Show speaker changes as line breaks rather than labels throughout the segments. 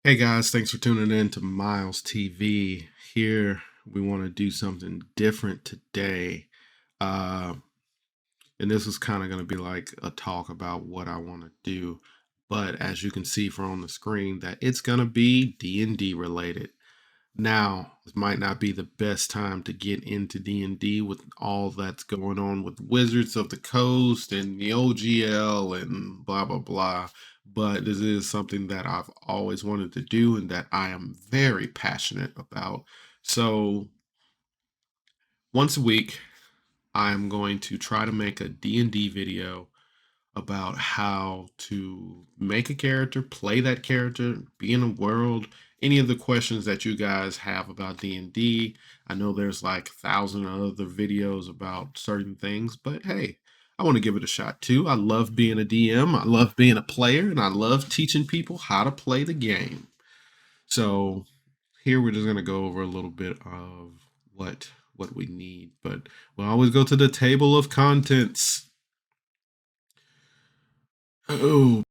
Hey guys, thanks for tuning in to Miles TV. Here we want to do something different today. Uh, and this is kind of going to be like a talk about what I want to do. But as you can see from on the screen, that it's going to be D&D related. Now, this might not be the best time to get into D&D with all that's going on with Wizards of the Coast and the OGL and blah blah blah, but this is something that I've always wanted to do and that I am very passionate about. So, once a week, I'm going to try to make a D&D video about how to make a character, play that character, be in a world, any of the questions that you guys have about D&D. I know there's like 1,000 other videos about certain things, but hey, I want to give it a shot too. I love being a DM, I love being a player, and I love teaching people how to play the game. So here we're just going to go over a little bit of what we need, but we'll always go to the table of contents. Oh,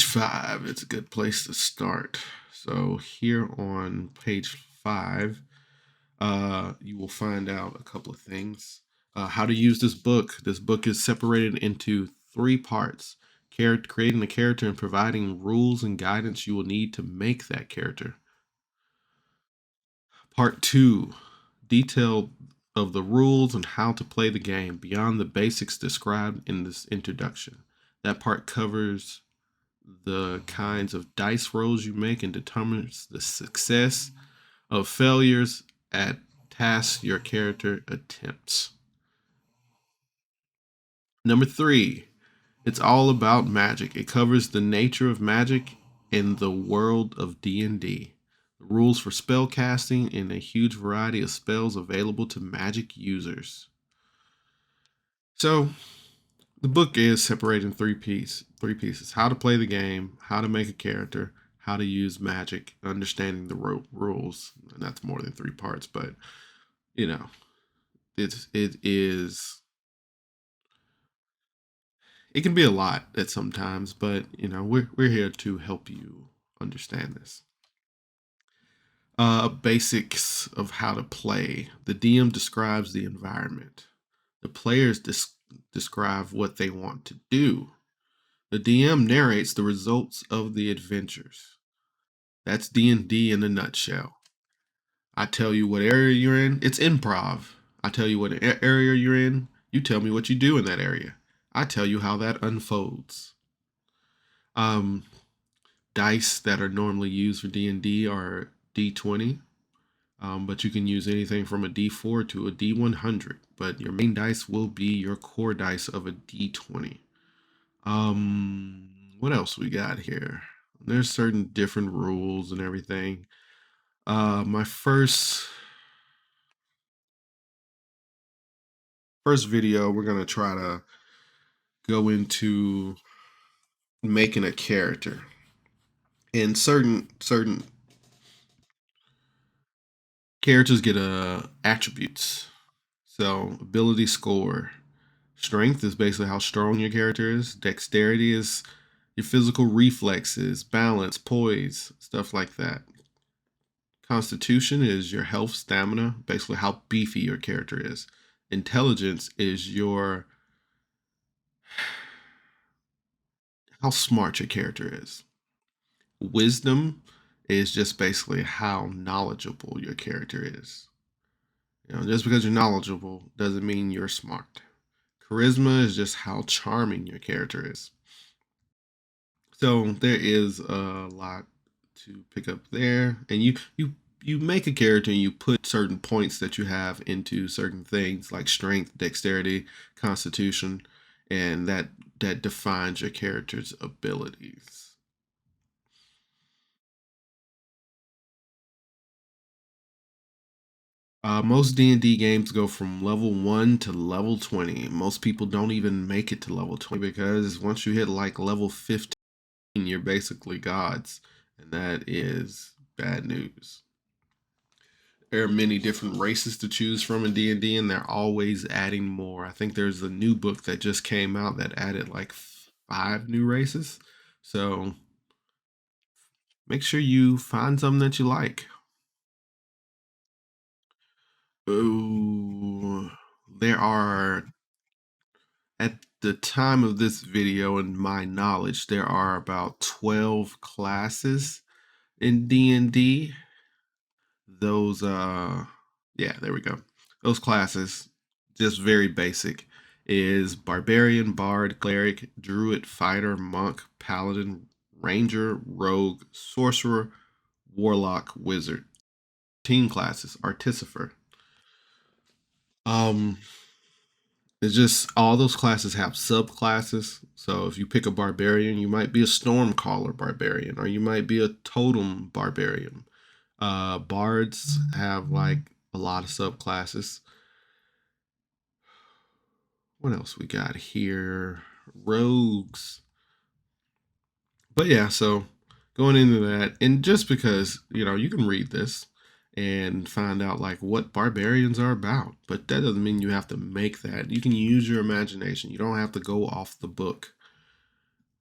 5, it's a good place to start. So here on page 5, you will find out a couple of things. How to use this book. This book is separated into 3 parts. Creating a character and providing rules and guidance you will need to make that character. Part 2, detail of the rules and how to play the game beyond the basics described in this introduction. That part covers the kinds of dice rolls you make and determines the success of failures at tasks your character attempts. Number 3, it's all about magic. It covers the nature of magic in the world of D&D. The rules for spell casting and a huge variety of spells available to magic users. So, the book is separated in three pieces: how to play the game, how to make a character, how to use magic, understanding the rules. And that's more than 3 parts, but you know, it can be a lot at sometimes, but we're here to help you understand this. Basics of how to play. The DM describes the environment. The players describe what they want to do. The DM narrates the results of the adventures. That's D&D in a nutshell. I tell you what area you're in. It's improv. I tell you what area you're in. You tell me what you do in that area. I tell you how that unfolds. Um, Dice that are normally used for D&D are D20, but you can use anything from a D4 to a D100. But your main dice will be your core dice of a D20. What else we got here? There's certain different rules and everything. My first video, we're gonna try to go into making a character, and certain characters get attributes. So ability score. Strength is basically how strong your character is. Dexterity is your physical reflexes, balance, poise, stuff like that. Constitution is your health, stamina, basically how beefy your character is. Intelligence is your how smart your character is. Wisdom is just basically how knowledgeable your character is. Just because you're knowledgeable doesn't mean you're smart. Charisma is just how charming your character is. So there is a lot to pick up there, and you make a character and you put certain points that you have into certain things like strength, dexterity, constitution, and that defines your character's abilities. Most D&D games go from level 1 to level 20. Most people don't even make it to level 20 because once you hit like level 15, you're basically gods, and that is bad news. There are many different races to choose from in D&D, and they're always adding more. I think there's a new book that just came out that added like 5 new races. So make sure you find something that you like. Oh, there are, at the time of this video, in my knowledge, there are about 12 classes in D&D. Those yeah, there we go. Those classes, just very basic, is barbarian, bard, cleric, druid, fighter, monk, paladin, ranger, rogue, sorcerer, warlock, wizard. Team classes, artificer. Um it's just all those classes have subclasses. So if you pick a barbarian, you might be a stormcaller barbarian, or you might be a totem barbarian. Bards have like a lot of subclasses. What else we got here? Rogues. But yeah, so going into that, and just because, you can read this and find out like what barbarians are about, but that doesn't mean you have to make that. You can use your imagination. You don't have to go off the book.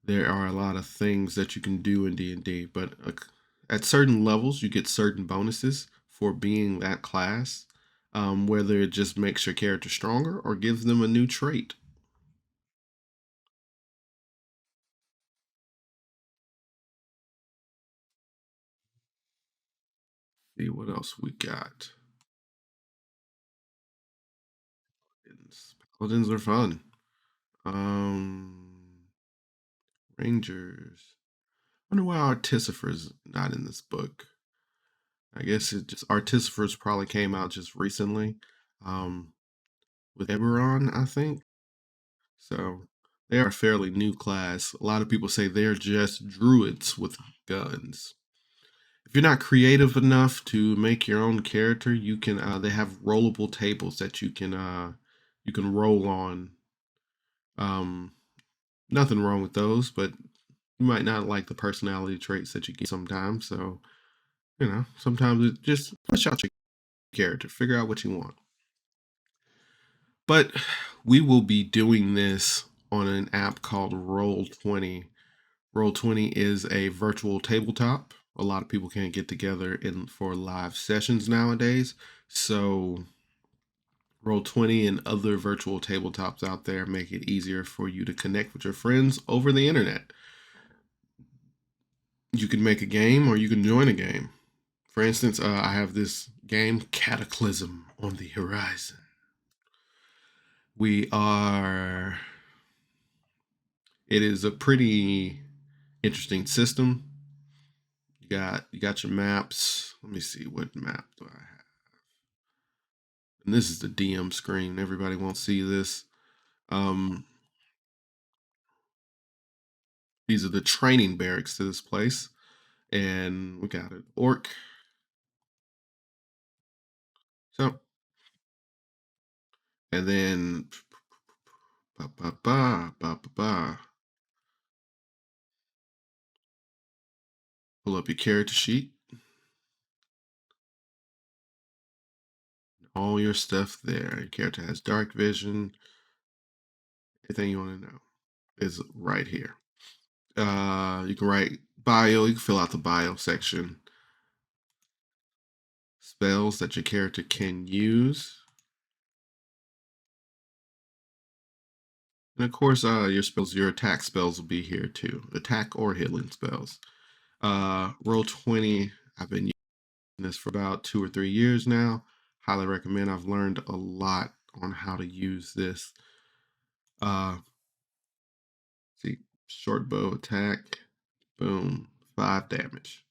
There are a lot of things that you can do in D&D, but at certain levels, you get certain bonuses for being that class, whether it just makes your character stronger or gives them a new trait. See what else we got. Paladins are fun. Rangers. I wonder why Artificer's not in this book. I guess it just Artificers probably came out just recently, um, with Eberron, I think. So they are a fairly new class. A lot of people say they're just druids with guns. If you're not creative enough to make your own character, you can. They have rollable tables that you can roll on. Um, Nothing wrong with those, but you might not like the personality traits that you get sometimes. So sometimes it just flesh out your character, figure out what you want. But we will be doing this on an app called Roll20. Roll20 is a virtual tabletop. A lot of people can't get together for live sessions nowadays. So Roll20 and other virtual tabletops out there make it easier for you to connect with your friends over the internet. You can make a game or you can join a game. For instance, I have this game, Cataclysm, on the horizon. It is a pretty interesting system. You got your maps. Let me see, what map do I have? And this is the DM screen. Everybody won't see this. These are the training barracks to this place. And we got an orc. So, and then pull up your character sheet. All your stuff there. Your character has dark vision. Everything you want to know is right here. You can write bio. You can fill out the bio section. Spells that your character can use. And of course, your attack spells will be here too. Attack or healing spells. Roll20, I've been using this for about 2 or 3 years now. Highly recommend. I've learned a lot on how to use this. See, short bow attack, boom, 5 damage.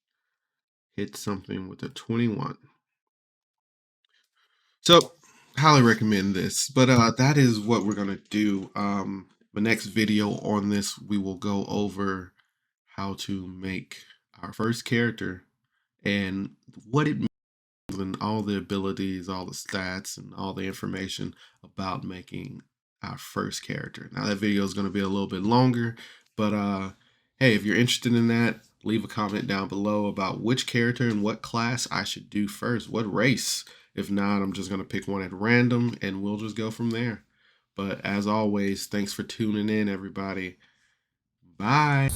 Hit something with a 21. So, highly recommend this. But that is what we're gonna do. The next video on this, we will go over how to make our first character and what it means, and all the abilities, all the stats, and all the information about making our first character. Now that video is going to be a little bit longer, but hey, if you're interested in that, leave a comment down below about which character and what class I should do first, what race. If not, I'm just going to pick one at random and we'll just go from there. But as always, thanks for tuning in, everybody. Bye.